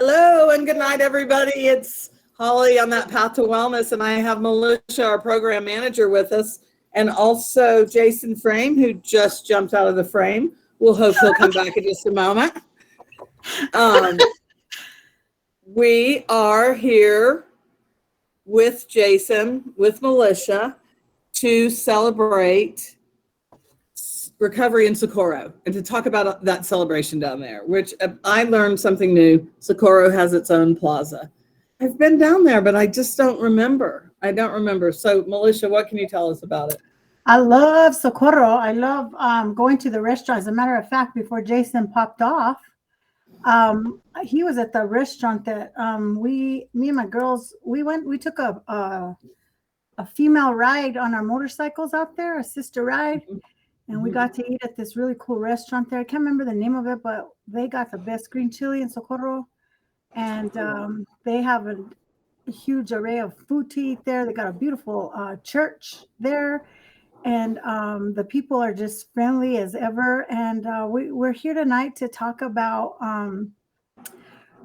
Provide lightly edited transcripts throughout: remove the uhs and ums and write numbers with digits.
Hello and good night, everybody. It's Holly on that path to wellness, and I have Melissa, our program manager, with us, and also Jason Frame, who just jumped out of the frame. We'll hope he'll come back in just a moment. We are here with Jason, with Melissa, to celebrate recovery in Socorro and to talk about that celebration down there, which I learned something new. Socorro has its own plaza. I've been down there, but I just don't remember. I don't remember. So, Melissa, what can you tell us about it? I love Socorro. I love going to the restaurant. As a matter of fact, before Jason popped off, he was at the restaurant that me and my girls, we took a female ride on our motorcycles out there, a sister ride. And we got to eat at this really cool restaurant there. I can't remember the name of it, but they got the best green chili in Socorro. And they have a huge array of food to eat there. They got a beautiful church there. And the people are just friendly as ever. And we're here tonight to talk about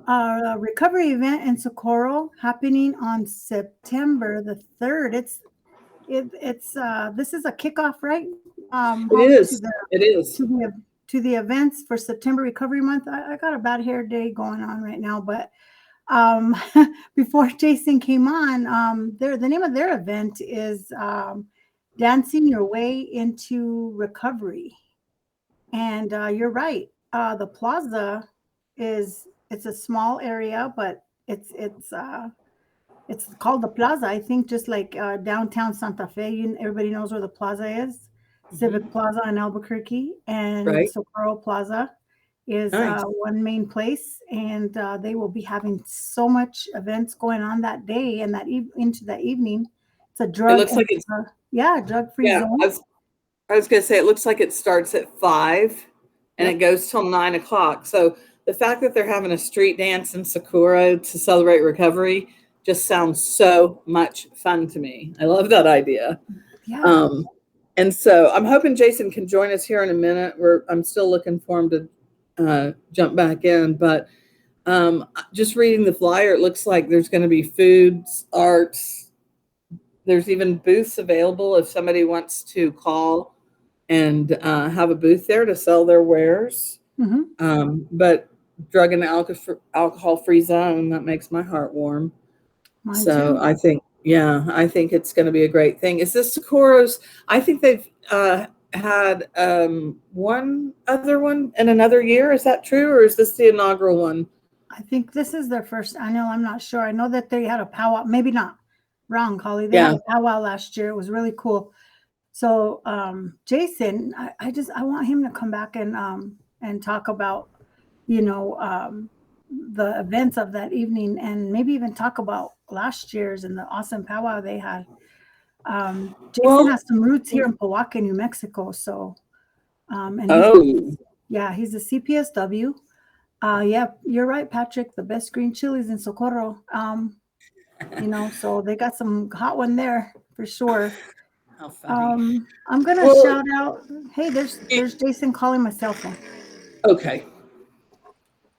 our recovery event in Socorro happening on September the 3rd. This is a kickoff, right? It is. To the events for September Recovery Month. I got a bad hair day going on right now, but before Jason came on, the name of their event is Dancing Your Way into Recovery. And you're right. The plaza it's a small area, but it's called the Plaza, I think, just like downtown Santa Fe. Everybody knows where the Plaza is. Civic Plaza in Albuquerque, and Socorro Plaza is one main place. And they will be having so much events going on that day and into that evening. It's a drug. It looks like it's drug-free zone. I was going to say it looks like it starts at 5 and it goes till 9 o'clock. So the fact that they're having a street dance in Socorro to celebrate recovery just sounds so much fun to me. I love that idea. Yeah. And so I'm hoping Jason can join us here in a minute. I'm still looking for him to jump back in, but just reading the flyer, it looks like there's going to be foods, arts. There's even booths available if somebody wants to call and have a booth there to sell their wares. But drug and alcohol-free zone, that makes my heart warm. Mine too. I think it's going to be a great thing. Is this Socorro's? I think they've had one other one in another year. Is that true, or is this the inaugural one? I think this is their first annual. I'm not sure. I know that they had a powwow. Maybe not. Wrong, Holly. They had a powwow last year. It was really cool. So, Jason, I want him to come back and talk about, the events of that evening, and maybe even talk about last year's and the awesome powwow they had. Jason has some roots here in Powhatan, New Mexico. So, he's a CPSW. You're right, Patrick. The best green chilies in Socorro. So they got some hot one there for sure. How funny. I'm gonna shout out. Hey, there's Jason calling my cell phone. Okay.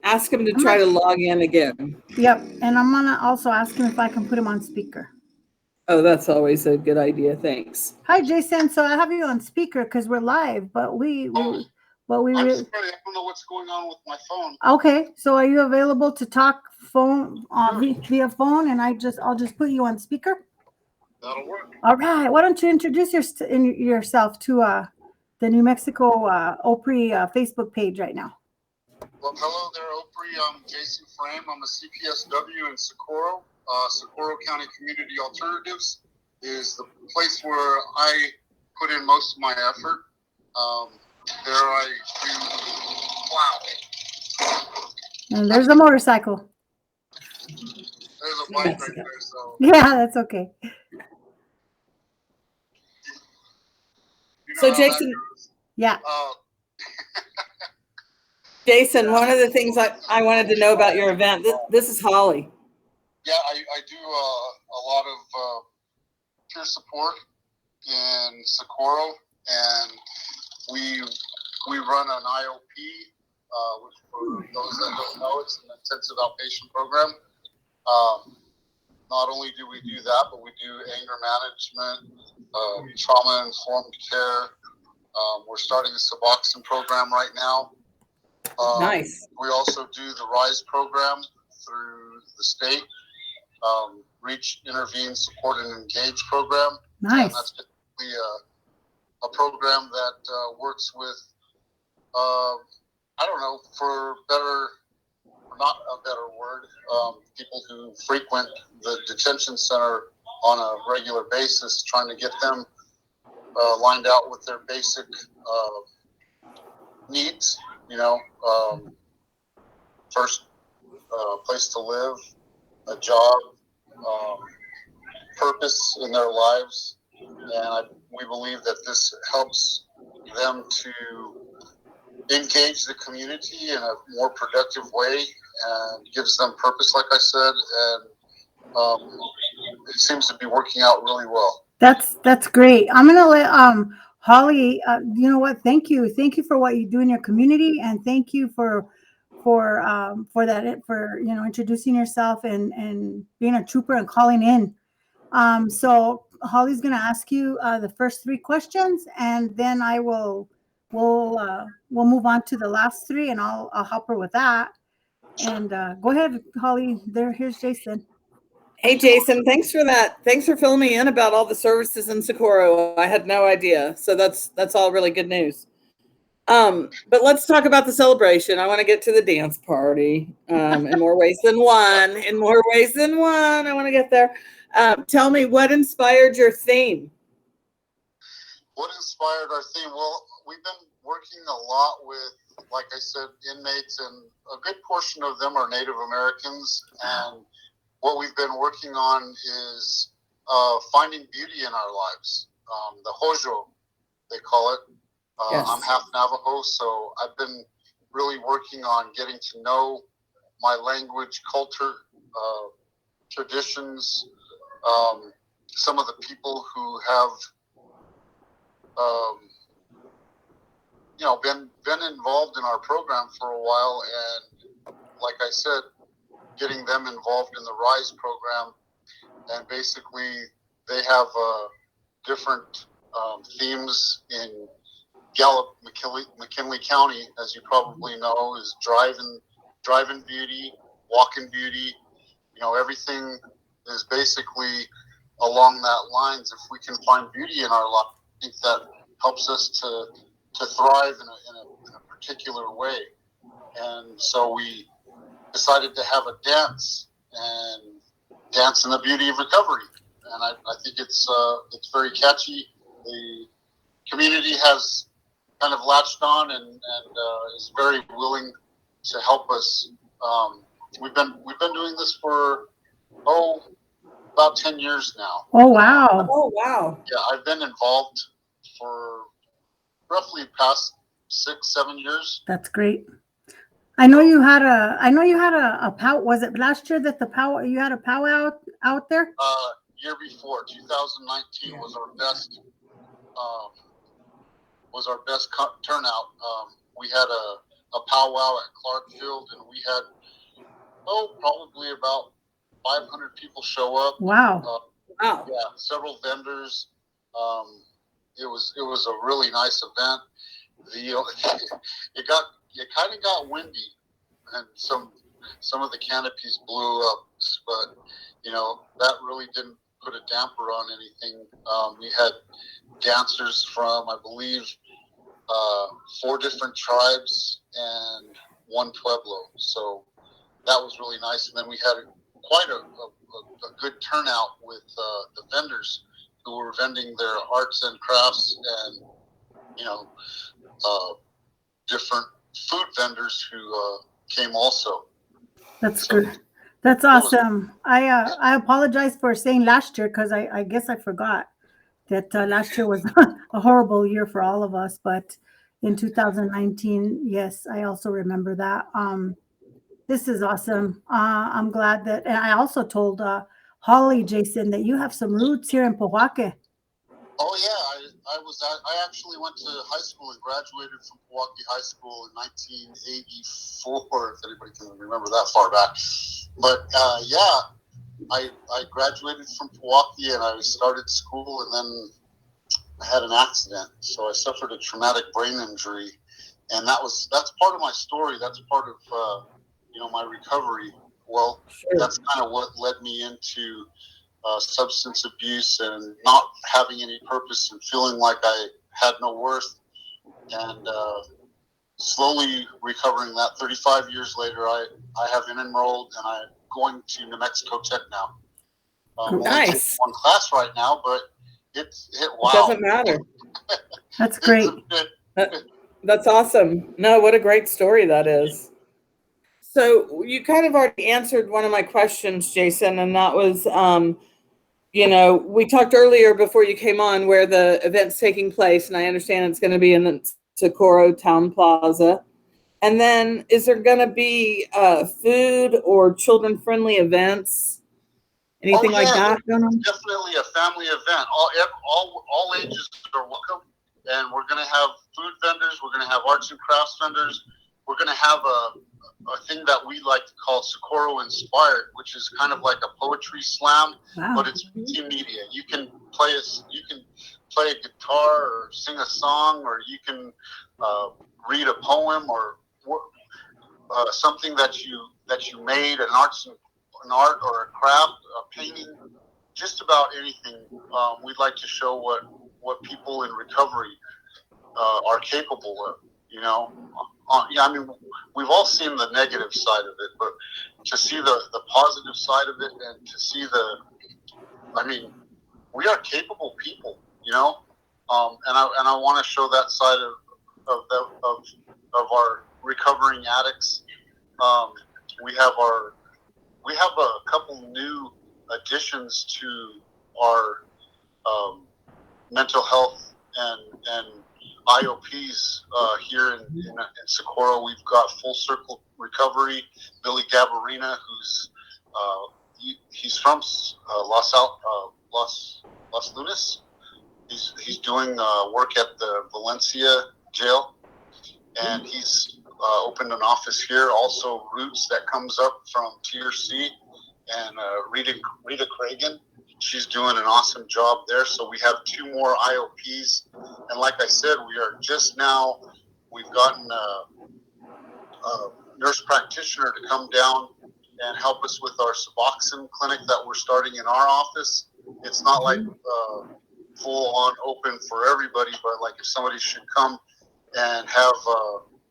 Ask him to try to log in again. Yep, and I'm gonna also ask him if I can put him on speaker. Oh, that's always a good idea. Thanks. Hi, Jason. So I have you on speaker because we're live, but I'm sorry, I don't know what's going on with my phone. Okay, so are you available to talk phone via phone, and I'll just put you on speaker? That'll work. All right. Why don't you introduce yourself to the New Mexico OPRE Facebook page right now? Well, hello there, OPRE. I'm Jason Frame. I'm a CPSW in Socorro. Socorro County Community Alternatives is the place where I put in most of my effort. There I do. Wow. And there's a motorcycle. There's a bike right there. So yeah, that's okay. So Jason, Jason, one of the things I wanted to know about your event. This is Holly. Yeah, I do a lot of peer support in Socorro, and we run an IOP which for those that don't know, it's an intensive outpatient program. Not only do we do that, but we do anger management, trauma-informed care. We're starting a Suboxone program right now. Nice. We also do the RISE program through the state, Reach, Intervene, Support, and Engage program. Nice. And that's basically a program that works with, I don't know, for better, or not a better word, people who frequent the detention center on a regular basis, trying to get them lined out with their basic needs, first place to live, a job, purpose in their lives. And we believe that this helps them to engage the community in a more productive way and gives them purpose, like I said. And it seems to be working out really well. That's great. I'm gonna let Holly. You know what? Thank you for what you do in your community, and thank you for that, for introducing yourself and being a trooper and calling in. So Holly's gonna ask you the first 3 questions, and then we'll move on to the last 3, and I'll help her with that. And go ahead, Holly. Here's Jason. Hey, Jason, thanks for that. Thanks for filling me in about all the services in Socorro. I had no idea. So that's all really good news. But let's talk about the celebration. I want to get to the dance party in more ways than one. In more ways than one. I want to get there. Tell me, what inspired your theme? What inspired our theme? Well, we've been working a lot with, like I said, inmates, and a good portion of them are Native Americans. And what we've been working on is finding beauty in our lives. The Hojo, they call it. Yes. I'm half Navajo, so I've been really working on getting to know my language, culture, traditions, some of the people who have, been involved in our program for a while, and like I said, getting them involved in the RISE program. And basically, they have different themes in Gallup, McKinley County, as you probably know, is drive-in beauty, walk-in beauty. Everything is basically along that lines. If we can find beauty in our life, I think that helps us to thrive in a particular way. And so we decided to have a dance in the beauty of recovery. And I think it's very catchy. The community has kind of latched on and is very willing to help us. We've been doing this for about 10 years now. Oh wow! Oh wow! Yeah, I've been involved for roughly past 6-7 years. That's great. I know you had a pow. Was it last year that you had a powwow out there? Year before, 2019 was our best turnout. We had a powwow at Clark Field, and we had probably about 500 people show up. Wow! Wow! Yeah, several vendors. It was a really nice event. It kind of got windy, and some of the canopies blew up, but that really didn't put a damper on anything. We had dancers from, I believe, 4 different tribes and 1 pueblo, so that was really nice. And then we had quite a good turnout with the vendors who were vending their arts and crafts, and different food vendors who came also. That's good. That's awesome. I apologize for saying last year, because I guess I forgot that last year was a horrible year for all of us. But in 2019, yes, I also remember that. This is awesome. I'm glad that, and I also told Holly, Jason, that you have some roots here in Pojoaque. Oh yeah, I actually went to high school and graduated from Milwaukee High School in 1984, if anybody can remember that far back. But I graduated from Milwaukee and I started school, and then I had an accident. So I suffered a traumatic brain injury, and that's part of my story. That's part of my recovery. Well, Sure. that's kind of what led me into substance abuse and not having any purpose and feeling like I had no worth, and slowly recovering that. 35 years later, I have been enrolled, and I'm going to New Mexico Tech now. Only taking Nice. one class right now, but It wow. doesn't matter. That's great. That's awesome. No, what a great story that is. So you kind of already answered one of my questions, Jason, and that was, we talked earlier before you came on where the event's taking place, and I understand it's going to be in the Socorro Town Plaza. And then is there going to be food or children-friendly events? Anything like that going on? Definitely a family event. All ages are welcome, and we're going to have food vendors. We're going to have arts and crafts vendors. We're going to have a thing that we like to call Socorro Inspired, which is kind of like a poetry slam, but it's multimedia. You can play a guitar or sing a song, or you can read a poem or something that you made, an art or a craft, a painting, just about anything. We'd like to show what people in recovery are capable of. I mean, we've all seen the negative side of it, but to see the positive side of it, and to see we are capable people, and I want to show that side of our recovering addicts. We have a couple new additions to our mental health and IOPs here in Socorro. We've got Full Circle Recovery, Billy Gabarina, who's he's from Los Lunas. He's doing work at the Valencia jail, and he's opened an office here. Also, Roots, that comes up from TRC, and Rita Cragen. She's doing an awesome job there. So we have two more IOPs, and like I said, we've gotten a nurse practitioner to come down and help us with our Suboxone clinic that we're starting in our office. It's not like full on open for everybody, but like if somebody should come and have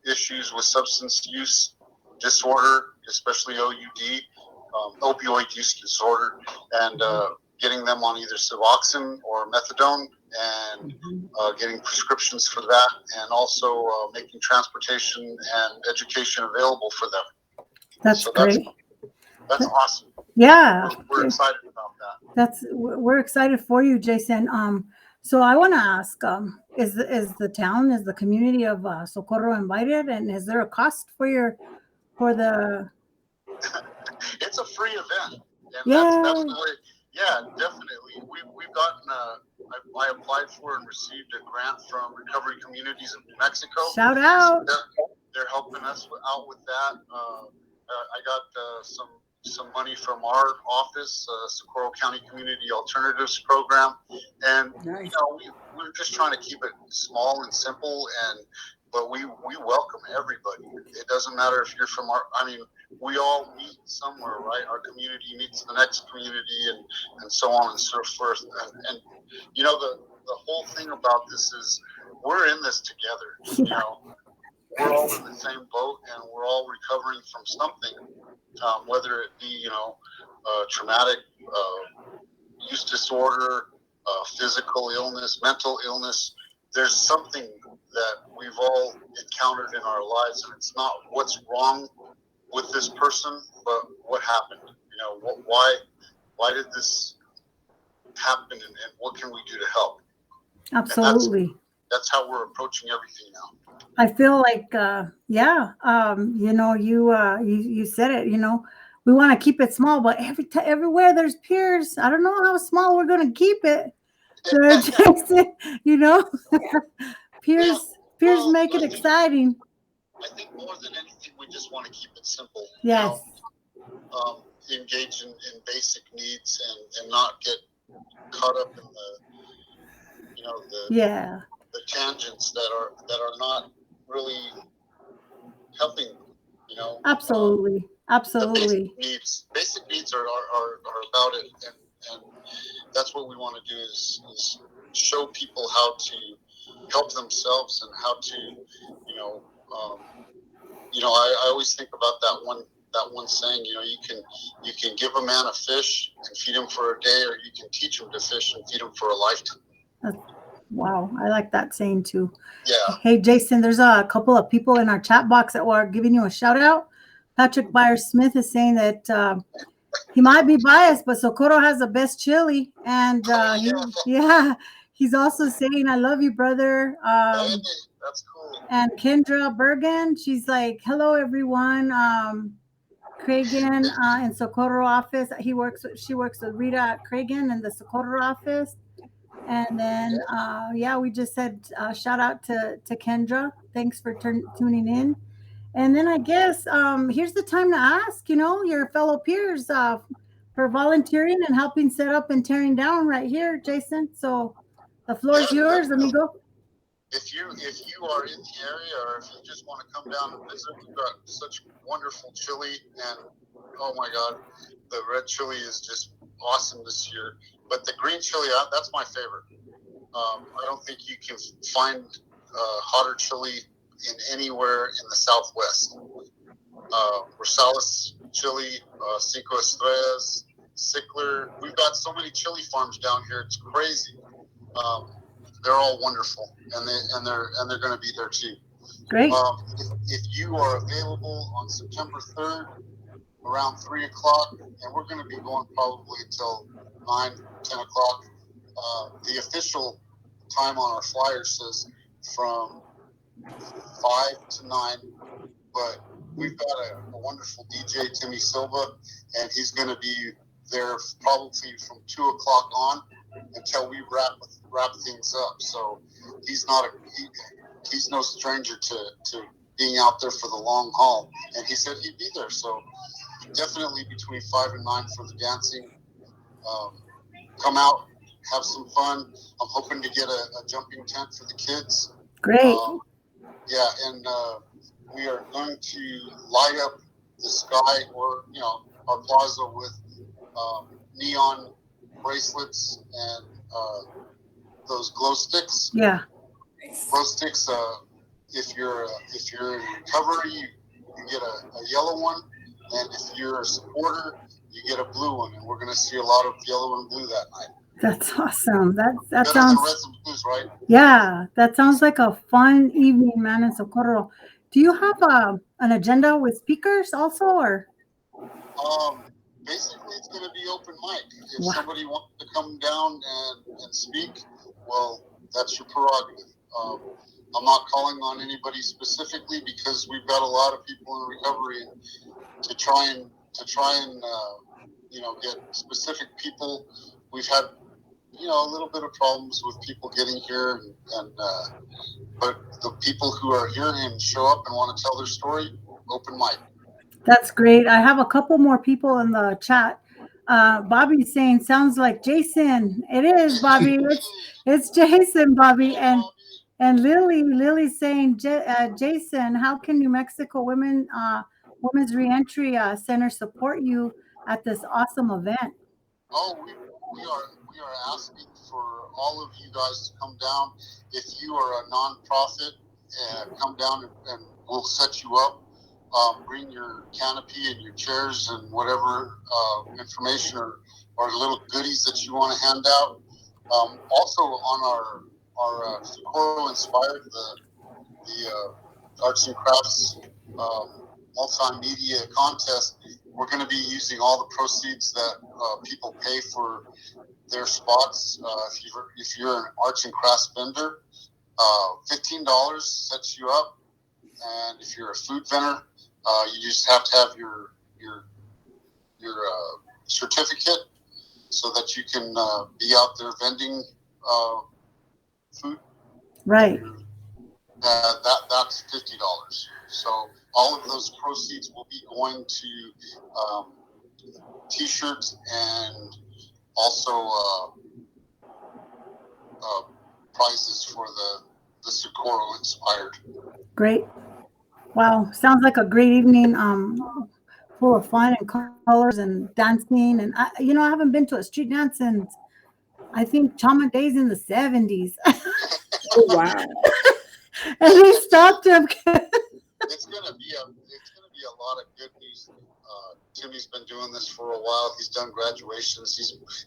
issues with substance use disorder, especially OUD, opioid use disorder, and getting them on either Suboxone or methadone, and getting prescriptions for that, and also making transportation and education available for them. That's great. That's awesome. Yeah, we're excited about that. We're excited for you, Jason. So I want to ask, is the community of Socorro invited, and is there a cost for the? It's a free event, and Yeah. Definitely. We've gotten I applied for and received a grant from Recovery Communities of New Mexico. Shout out! They're helping us out with that. I got some money from our office, Socorro County Community Alternatives Program, and nice. We're just trying to keep it small and simple, but we welcome everybody. It doesn't matter if you're from we all meet somewhere, right? Our community meets the next community, and so on and so forth. And the whole thing about this is we're in this together. We're all in the same boat, and we're all recovering from something, whether it be traumatic use disorder, physical illness, mental illness. There's something that we've all encountered in our lives, and it's not what's wrong with this person, but what happened. Why did this happen, and what can we do to help? Absolutely. That's how we're approaching everything now. I feel like, you said it. We want to keep it small, but everywhere there's peers. I don't know how small we're going to keep it. So, Jason, you know, Yeah, peers well, make it exciting. I think more than anything, we just want to keep it simple. Yes. Engage in basic needs and not get caught up in Yeah. the tangents that are not really helping. Absolutely. The Absolutely. basic needs are about it, and that's what we want to do is show people how to help themselves and how to I always think about that one saying, you can give a man a fish and feed him for a day, or you can teach him to fish and feed him for a lifetime. Wow, I like that saying too. Yeah. Hey, Jason, there's a couple of people in our chat box that were giving you a shout out. Patrick Byers Smith is saying that he might be biased, but Socorro has the best chili. And he's also saying, I love you, brother. Hey, that's cool. And Kendra Bergen, she's like, hello, everyone. Cragen in Socorro office. She works with Rita Cragen in the Socorro office. And then, we just said shout out to Kendra. Thanks for tuning in. And then I guess here's the time to ask, your fellow peers for volunteering and helping set up and tearing down right here, Jason. So the floor is yours, amigo. If you are in the area, or if you just want to come down and visit, we've got such wonderful chili, and oh my God, the red chili is just awesome this year. But the green chili, that's my favorite. I don't think you can find hotter chili in anywhere in the Southwest. Rosales chili, Cinco Estrellas, Sickler. We've got so many chili farms down here. It's crazy. They're all wonderful, and they're going to be there too. Great. If you are available on September 3rd around 3 o'clock, and we're going to be going probably until 9, 10 o'clock. The official time on our flyer says from 5 to 9, but we've got a wonderful DJ, Timmy Silva, and he's going to be there probably from 2 o'clock on until we wrap things up. So he's no stranger to being out there for the long haul, and he said he'd be there. So definitely between 5 and 9 for the dancing. Come out, have some fun. I'm hoping to get a jumping tent for the kids. Great. And we are going to light up the sky or our plaza with neon bracelets and those glow sticks. Yeah. Glow sticks. If you're in recovery, you get a yellow one, and if you're a supporter, you get a blue one. And we're going to see a lot of yellow and blue that night. That's awesome. That Better sounds. than reds and blues, right? Yeah, that sounds like a fun evening, man, in Socorro. Do you have an agenda with speakers also, or? Basically, it's going to be open mic. If somebody wants to come down and speak, well, that's your prerogative. I'm not calling on anybody specifically because we've got a lot of people in recovery to try and get specific people. We've had a little bit of problems with people getting here, but the people who are here and show up and want to tell their story, open mic. That's great. I have a couple more people in the chat. Bobby's saying, sounds like Jason. It is, Bobby. It's Jason, Bobby. And Lily's saying, Jason, how can New Mexico Women's Reentry Center support you at this awesome event? Oh, we are asking for all of you guys to come down. If you are a nonprofit, come down and we'll set you up. Bring your canopy and your chairs and whatever information or little goodies that you want to hand out. Also on our Socorro Inspired, the Arts and Crafts multimedia contest, we're going to be using all the proceeds that people pay for their spots. If you're an arts and crafts vendor, $15 sets you up, and if you're a food vendor, you just have to have your certificate so that you can be out there vending food. Right. That's $50. So all of those proceeds will be going to T-shirts and also prizes for the Socorro inspired. Great. Wow. Sounds like a great evening. Full of fun and colors and dancing. And I haven't been to a street dance since I think Chama days in the 70s. Oh, wow. And they stopped him. It's gonna be a lot of good news. Timmy's been doing this for a while. He's done graduations.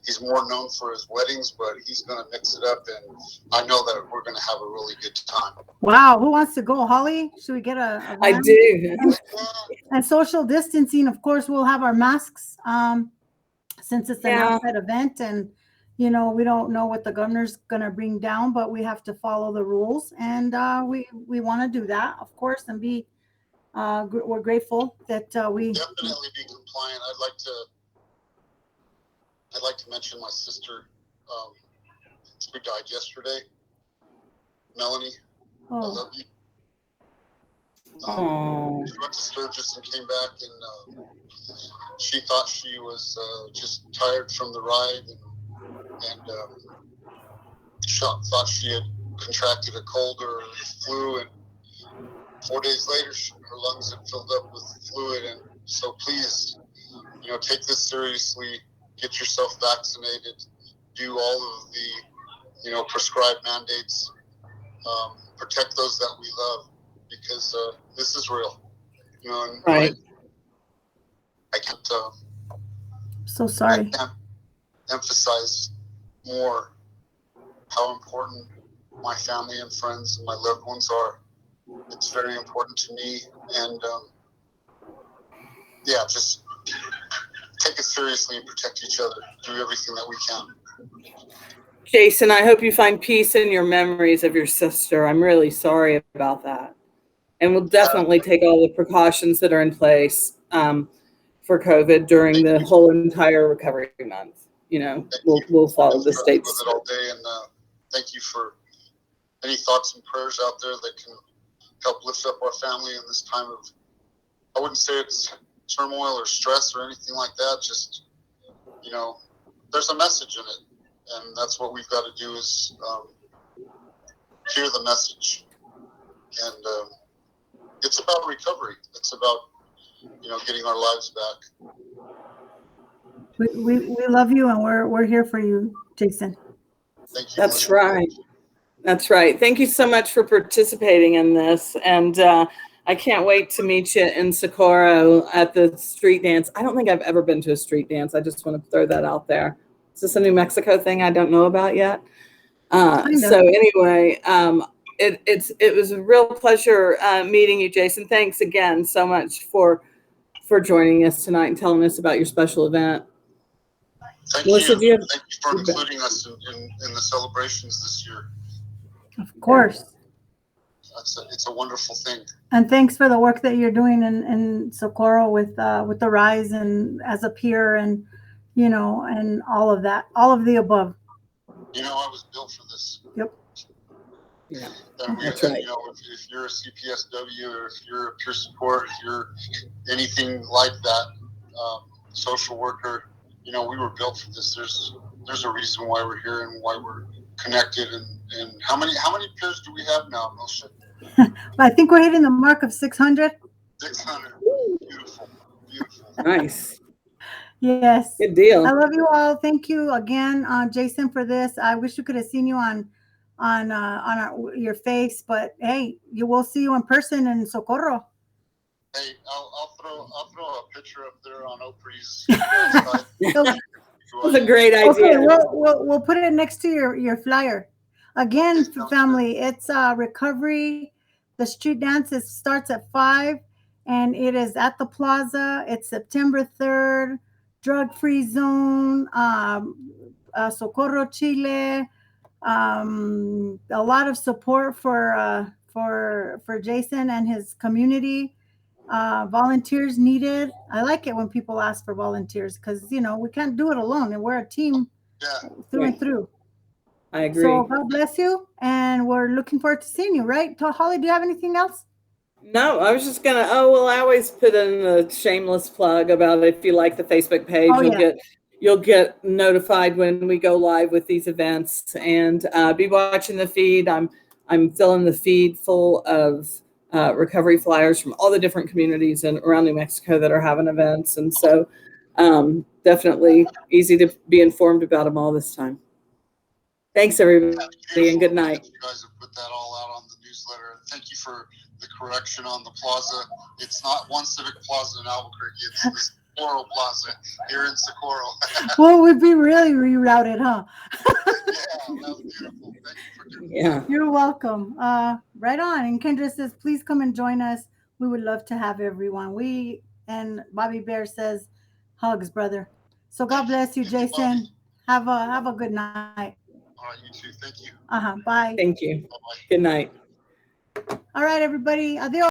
He's more known for his weddings, but he's gonna mix it up, and I know that we're gonna have a really good time. Wow, who wants to go? Holly, should we get a I do. And social distancing, of course, we'll have our masks since it's an Yeah. outside event, and we don't know what the governor's gonna bring down, but we have to follow the rules, and we want to do that, of course, and be we're grateful that we Definitely be compliant. I'd like to mention my sister who died yesterday, Melanie. I love you. She went to Sturgis and came back, and she thought she was just tired from the ride, and thought she had contracted a cold or flu, and 4 days later her lungs had filled up with fluid. And so please, take this seriously, get yourself vaccinated, do all of the prescribed mandates, protect those that we love, because this is real. And Right. I can't so sorry. I can't emphasize more how important my family and friends and my loved ones are. It's very important to me, and just take it seriously and protect each other. Do everything that we can. Jason, I hope you find peace in your memories of your sister. I'm really sorry about that. And we'll definitely take all the precautions that are in place for COVID during the whole entire recovery month. We'll follow the states. With it all day, and thank you for any thoughts and prayers out there that can help lift up our family in this time of, I wouldn't say it's turmoil or stress or anything like that. Just, there's a message in it. And that's what we've got to do is hear the message. And it's about recovery. It's about, getting our lives back. We love you, and we're here for you, Jason. Thank you. That's right. That's right. Thank you so much for participating in this. And I can't wait to meet you in Socorro at the street dance. I don't think I've ever been to a street dance. I just want to throw that out there. Is this a New Mexico thing I don't know about yet? So anyway, it was a real pleasure meeting you, Jason. Thanks again so much for joining us tonight and telling us about your special event. Thank Melissa, you. Thank you for including us in the celebrations this year. Of course. It's a wonderful thing. And thanks for the work that you're doing in Socorro with the Rise and as a peer, and and all of that, all of the above. I was built for this. Yep. Yeah. That's right. If you're a CPSW, or if you're a peer support, if you're anything like that, social worker, we were built for this. There's a reason why we're here and why we're connected. And how many peers do we have now, Melissa? I think we're hitting the mark of 600. 600. Beautiful. Nice. Yes. Good deal. I love you all. Thank you again, Jason, for this. I wish you could have seen you on your face, but hey, you will see you in person in Socorro. Hey, I'll throw a picture up there on OPRE's That's a great idea. Okay, we'll put it next to your flyer. Again, family, it's recovery. The street dance starts at 5, and it is at the plaza. It's September 3rd. Drug-free zone. Socorro, Chile. A lot of support for Jason and his community. Volunteers needed. I like it when people ask for volunteers, because we can't do it alone, and we're a team through and through. I agree. So God bless you, and we're looking forward to seeing you. Right, Holly? Do you have anything else? No, I was just gonna. Oh well, I always put in a shameless plug about if you like the Facebook page, Oh, yeah. you'll get notified when we go live with these events, and be watching the feed. I'm filling the feed full of recovery flyers from all the different communities and around New Mexico that are having events, and so definitely easy to be informed about them all this time. Thanks, everybody, and good night. You guys have put that all out on the newsletter. Thank you for the correction on the plaza. It's not One Civic Plaza in Albuquerque. It's the Socorro Plaza here in Socorro. Well, we'd be really rerouted, huh? Yeah, that was beautiful. Thank you for doing Yeah. You're welcome. Right on. And Kendra says, please come and join us. We would love to have everyone. And Bobby Bear says, hugs, brother. So God bless you, Jason. Have a good night. All right, you too. Thank you. Bye. Thank you. Bye-bye. Good night. All right, everybody. Adios.